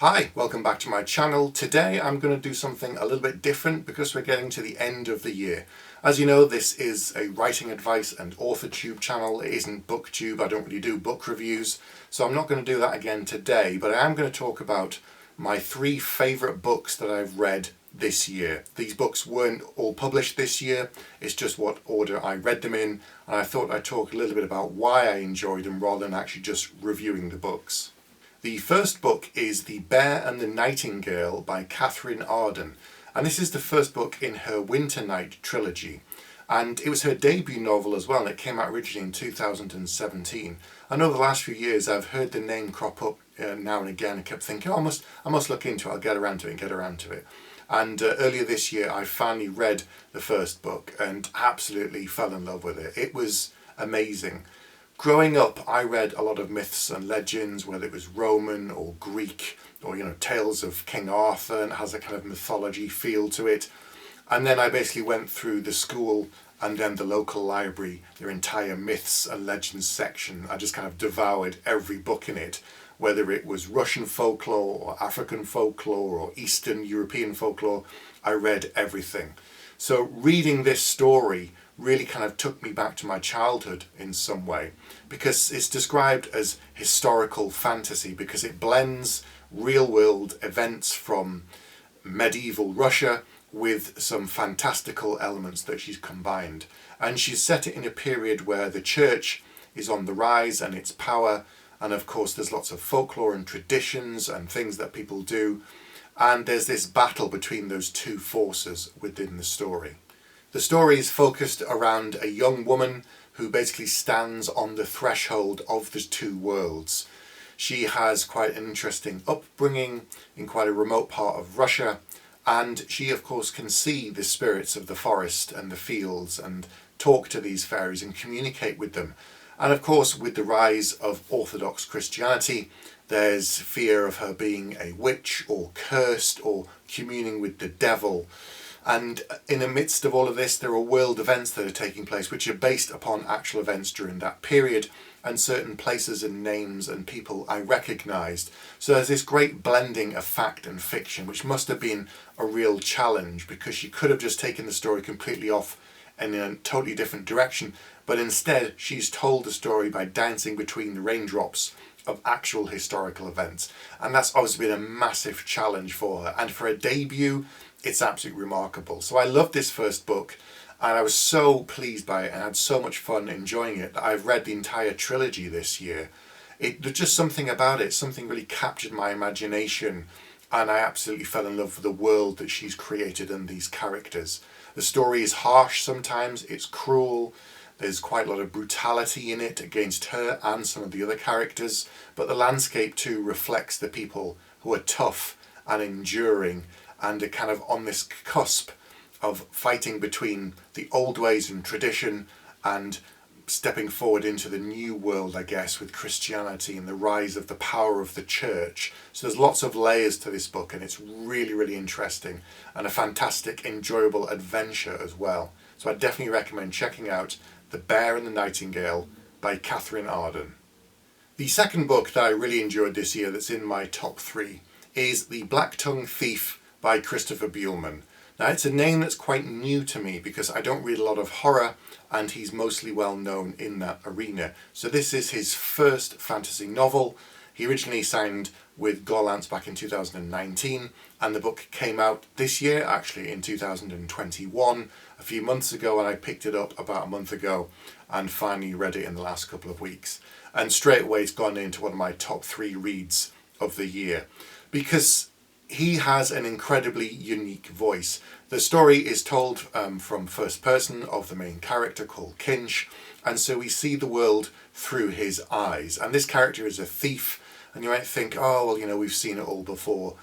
Hi, welcome back to my channel. Today I'm going to do something a little bit different because we're getting to the end of the year. As you know, this is a writing advice and author tube channel. It isn't booktube. I don't really do book reviews, so I'm not going to do that again today, but I am going to talk about my 3 favourite books that I've read this year. These books weren't all published this year, it's just what order I read them in, and I thought I'd talk a little bit about why I enjoyed them rather than actually just reviewing the books. The first book is The Bear and the Nightingale by Aryan, and this is the first book in her Winter Night trilogy, and it was her debut novel as well, and it came out originally in 2017. And over the last few years I've heard the name crop up now and again and kept thinking, oh, I must look into it, I'll get around to it. And earlier this year I finally read the first book and absolutely fell in love with it. It was amazing. Growing up, I read a lot of myths and legends, whether it was Roman or Greek or, tales of King Arthur, and it has a kind of mythology feel to it. And then I basically went through the school and then the local library, their entire myths and legends section. I just kind of devoured every book in it, whether it was Russian folklore or African folklore or Eastern European folklore. I read everything. So reading this story really kind of took me back to my childhood in some way, because it's described as historical fantasy because it blends real world events from medieval Russia with some fantastical elements that she's combined. And she's set it in a period where the church is on the rise and its power, and of course there's lots of folklore and traditions and things that people do, and there's this battle between those two forces within the story. The story is focused around a young woman who basically stands on the threshold of the two worlds. She has quite an interesting upbringing in quite a remote part of Russia, and she of course can see the spirits of the forest and the fields and talk to these fairies and communicate with them. And of course, with the rise of Orthodox Christianity, there's fear of her being a witch or cursed or communing with the devil. And in the midst of all of this, there are world events that are taking place which are based upon actual events during that period, and certain places and names and people I recognised. So there's this great blending of fact and fiction, which must have been a real challenge, because she could have just taken the story completely off in a totally different direction, but instead she's told the story by dancing between the raindrops of actual historical events. And that's obviously been a massive challenge for her, and for a debut it's absolutely remarkable. So I loved this first book and I was so pleased by it and had so much fun enjoying it that I've read the entire trilogy this year. There's just something about it, something really captured my imagination, and I absolutely fell in love with the world that she's created and these characters. The story is harsh sometimes, it's cruel, there's quite a lot of brutality in it against her and some of the other characters, but the landscape too reflects the people who are tough and enduring and are kind of on this cusp of fighting between the old ways and tradition and stepping forward into the new world, I guess, with Christianity and the rise of the power of the church. So there's lots of layers to this book, and it's really, really interesting and a fantastic, enjoyable adventure as well. So I definitely recommend checking out The Bear and the Nightingale by Aryan. The second book that I really enjoyed this year that's in my top 3 is The Black-Tongued Thief by Christopher Buehlman. Now, it's a name that's quite new to me because I don't read a lot of horror, and he's mostly well known in that arena. So this is his first fantasy novel. He originally signed with Gollancz back in 2019, and the book came out this year, actually in 2021, a few months ago, and I picked it up about a month ago and finally read it in the last couple of weeks. And straight away it's gone into one of my top 3 reads of the year, because he has an incredibly unique voice. The story is told from first person of the main character called Kinch, and so we see the world through his eyes. And this character is a thief, and you might think, oh, well, we've seen it all before.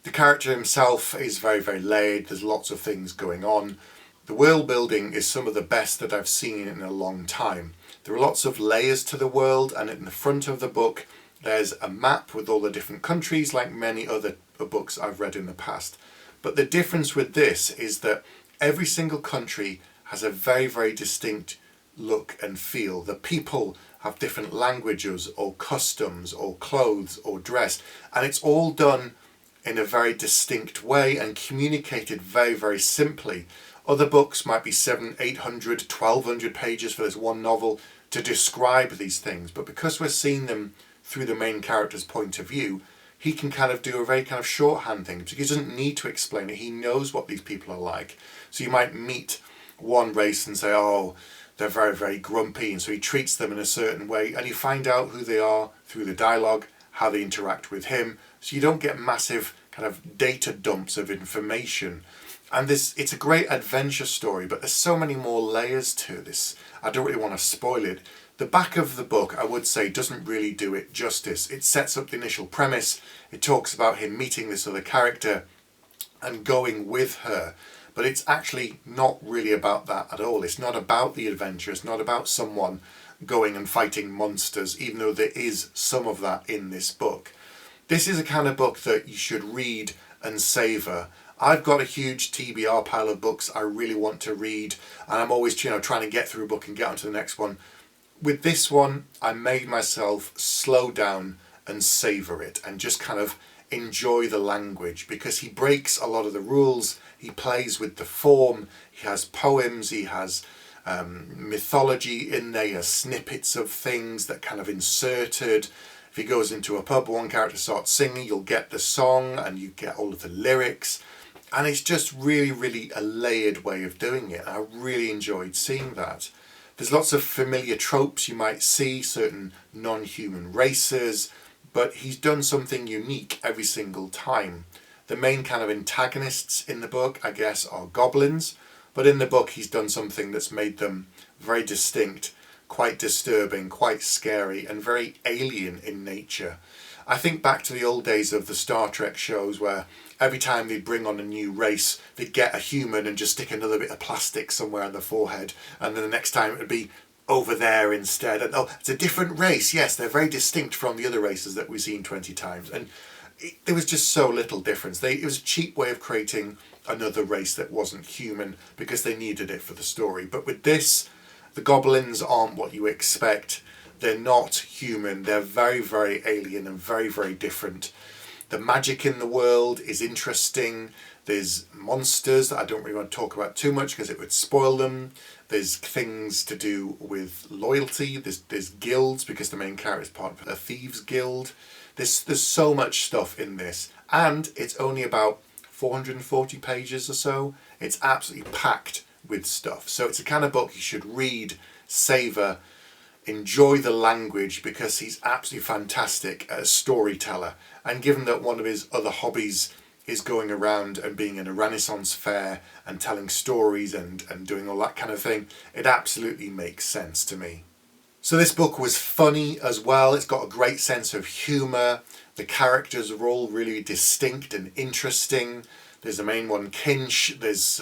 The character himself is very, very laid. There's lots of things going on. The world building is some of the best that I've seen in a long time. There are lots of layers to the world, and in the front of the book there's a map with all the different countries, like many other books I've read in the past. But the difference with this is that every single country has a very, very distinct look and feel. The people have different languages or customs or clothes or dress, and it's all done in a very distinct way and communicated very, very simply. Other books might be 700, 800, 1200 pages for this one novel to describe these things, but because we're seeing them through the main character's point of view, he can kind of do a very kind of shorthand thing. He doesn't need to explain it. He knows what these people are like. So you might meet one race and say, oh, they're very, very grumpy, and so he treats them in a certain way, and you find out who they are through the dialogue, how they interact with him. So you don't get massive kind of data dumps of information. And it's a great adventure story, but there's so many more layers to this. I don't really want to spoil it. The back of the book, I would say, doesn't really do it justice. It sets up the initial premise. It talks about him meeting this other character and going with her. But it's actually not really about that at all. It's not about the adventure. It's not about someone going and fighting monsters, even though there is some of that in this book. This is a kind of book that you should read and savour. I've got a huge TBR pile of books I really want to read, and I'm always trying to get through a book and get on to the next one. With this one, I made myself slow down and savour it and just kind of enjoy the language, because he breaks a lot of the rules. He plays with the form. He has poems. He has mythology in there. He has snippets of things that kind of inserted. If he goes into a pub, one character starts singing, you'll get the song and you get all of the lyrics. And it's just really, really a layered way of doing it. I really enjoyed seeing that. There's lots of familiar tropes you might see, certain non-human races, but he's done something unique every single time. The main kind of antagonists in the book, I guess, are goblins, but in the book he's done something that's made them very distinct, quite disturbing, quite scary, and very alien in nature. I think back to the old days of the Star Trek shows where every time they'd bring on a new race, they'd get a human and just stick another bit of plastic somewhere on the forehead, and then the next time it would be over there instead. And oh, it's a different race. Yes, they're very distinct from the other races that we've seen 20 times. And there was just so little difference. It was a cheap way of creating another race that wasn't human because they needed it for the story. But with this, the goblins aren't what you expect. They're not human. They're very, very alien and very, very different. The magic in the world is interesting. There's monsters that I don't really want to talk about too much because it would spoil them. There's things to do with loyalty. There's guilds because the main character is part of a thieves guild. There's so much stuff in this, and it's only about 440 pages or so. It's absolutely packed with stuff. So it's a kind of book you should read, savour, enjoy the language, because he's absolutely fantastic as a storyteller. And given that one of his other hobbies is going around and being in a Renaissance fair and telling stories and doing all that kind of thing, it absolutely makes sense to me. So this book was funny as well. It's got a great sense of humour. The characters are all really distinct and interesting. There's the main one, Kinch. There's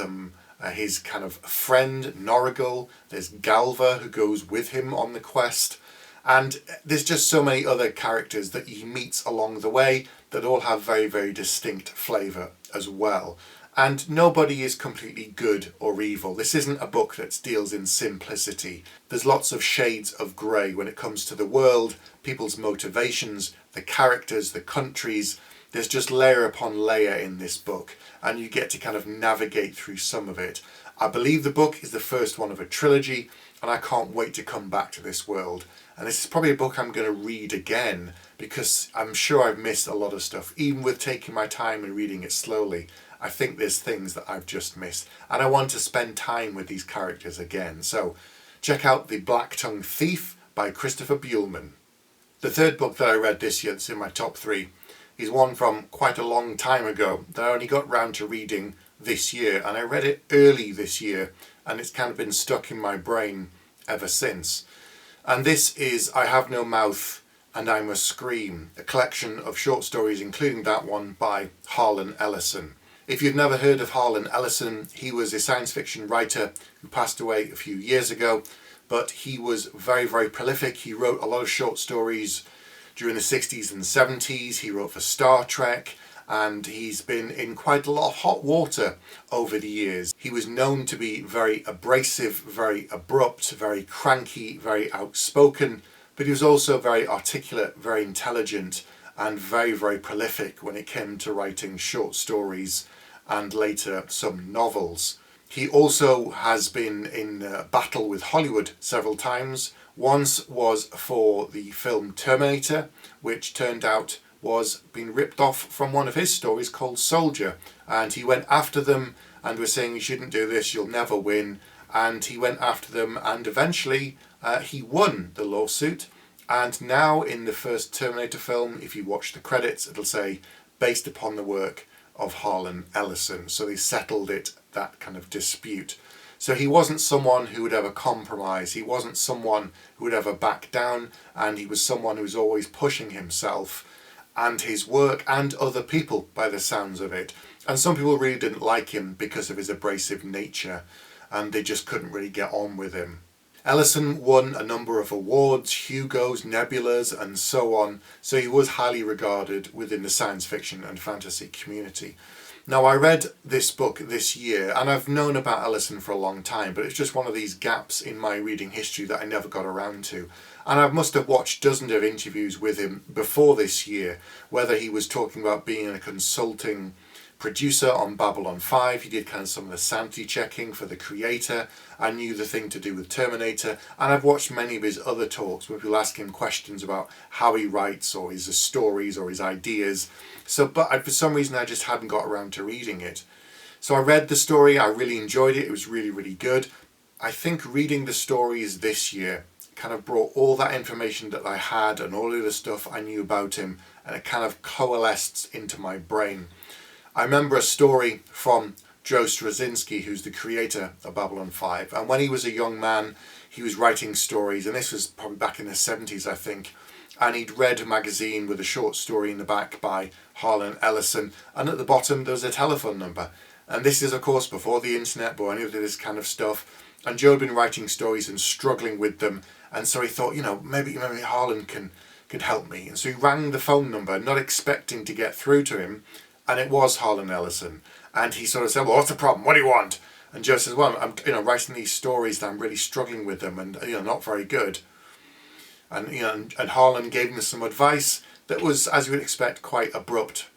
his kind of friend, Norrigal. There's Galva, who goes with him on the quest. And there's just so many other characters that he meets along the way that all have very, very distinct flavour as well. And nobody is completely good or evil. This isn't a book that deals in simplicity. There's lots of shades of grey when it comes to the world, people's motivations, the characters, the countries. There's just layer upon layer in this book, and you get to kind of navigate through some of it. I believe the book is the first one of a trilogy, and I can't wait to come back to this world. And this is probably a book I'm going to read again, because I'm sure I've missed a lot of stuff. Even with taking my time and reading it slowly, I think there's things that I've just missed. And I want to spend time with these characters again. So check out The Black-Tongued Thief by Christopher Buehlman. The third book that I read this year that's in my top 3 is one from quite a long time ago that I only got round to reading this year. And I read it early this year, and it's kind of been stuck in my brain ever since. And this is I Have No Mouth and I Must Scream, a collection of short stories, including that one by Harlan Ellison. If you've never heard of Harlan Ellison, he was a science fiction writer who passed away a few years ago, but he was very, very prolific. He wrote a lot of short stories during the 60s and 70s. He wrote for Star Trek, and he's been in quite a lot of hot water over the years. He was known to be very abrasive, very abrupt, very cranky, very outspoken, but he was also very articulate, very intelligent, and very, very prolific when it came to writing short stories and later some novels. He also has been in battle with Hollywood several times. Once was for the film Terminator, which turned out was being ripped off from one of his stories called Soldier. And he went after them and was saying, you shouldn't do this, you'll never win. And he went after them, and eventually he won the lawsuit. And now in the first Terminator film, if you watch the credits, it'll say based upon the work of Harlan Ellison. So they settled it, that kind of dispute. So he wasn't someone who would ever compromise. He wasn't someone who would ever back down, and he was someone who was always pushing himself and his work and other people, by the sounds of it. And some people really didn't like him because of his abrasive nature, and they just couldn't really get on with him. Ellison won a number of awards, Hugos, Nebulas, and so on, so he was highly regarded within the science fiction and fantasy community. Now, I read this book this year, and I've known about Ellison for a long time, but it's just one of these gaps in my reading history that I never got around to. And I must have watched dozens of interviews with him before this year, whether he was talking about being a consulting producer on Babylon 5, he did kind of some of the sanity checking for the creator. I knew the thing to do with Terminator, and I've watched many of his other talks where people ask him questions about how he writes or his stories or his ideas. But for some reason I just hadn't got around to reading it. So I read the story, I really enjoyed it, it was really, really good. I think reading the stories this year kind of brought all that information that I had and all of the stuff I knew about him, and it kind of coalesced into my brain. I remember a story from Joe Straczynski, who's the creator of Babylon 5, and when he was a young man he was writing stories, and this was probably back in the 70s I think, and he'd read a magazine with a short story in the back by Harlan Ellison, and at the bottom there was a telephone number. And this is of course before the internet, before any of this kind of stuff, and Joe had been writing stories and struggling with them, and so he thought, maybe Harlan can help me. And so he rang the phone number, not expecting to get through to him, and it was Harlan Ellison. And he sort of said, well, what's the problem? What do you want? And Joe says, well, I'm writing these stories that I'm really struggling with them and not very good. And and Harlan gave him some advice that was, as you would expect, quite abrupt.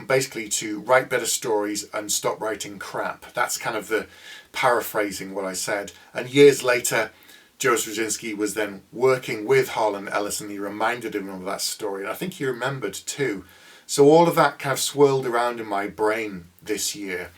Basically to write better stories and stop writing crap. That's kind of the paraphrasing what I said. And years later, Joe Straczynski was then working with Harlan Ellison. He reminded him of that story, and I think he remembered too. So all of that kind of swirled around in my brain this year,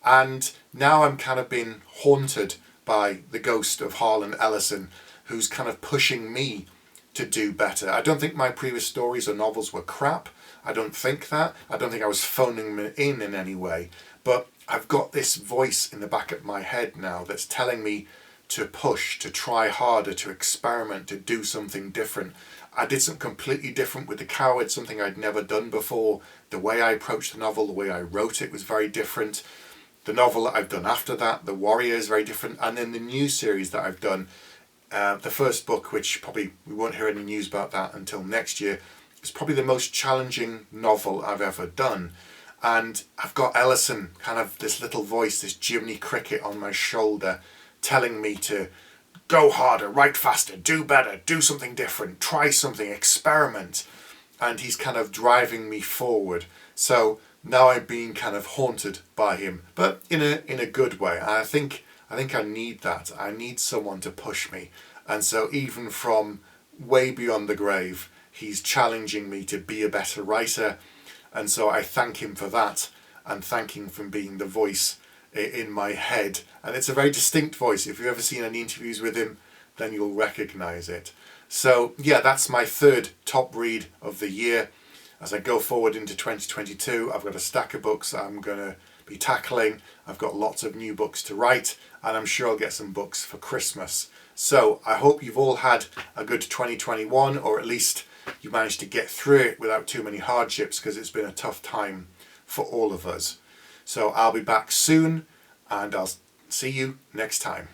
and now I'm kind of being haunted by the ghost of Harlan Ellison, who's kind of pushing me to do better. I don't think my previous stories or novels were crap. I don't think that. I don't think I was phoning them in any way. But I've got this voice in the back of my head now that's telling me to push, to try harder, to experiment, to do something different. I did something completely different with The Coward, something I'd never done before. The way I approached the novel, the way I wrote it was very different. The novel that I've done after that, The Warrior, is very different. And then the new series that I've done, the first book, which probably we won't hear any news about that until next year, is probably the most challenging novel I've ever done. And I've got Ellison, kind of this little voice, this Jiminy Cricket on my shoulder, telling me to go harder, write faster, do better, do something different, try something, experiment. And he's kind of driving me forward. So now I'm being kind of haunted by him, but in a good way. And I think I need that. I need someone to push me. And so even from way beyond the grave, he's challenging me to be a better writer. And so I thank him for that, and thank him for being the voice in my head. And it's a very distinct voice. If you've ever seen any interviews with him, then you'll recognize it. So yeah, that's my third top read of the year. As I go forward into 2022, I've got a stack of books I'm going to be tackling. I've got lots of new books to write, and I'm sure I'll get some books for Christmas. So I hope you've all had a good 2021, or at least you managed to get through it without too many hardships, because it's been a tough time for all of us. So I'll be back soon, and I'll see you next time.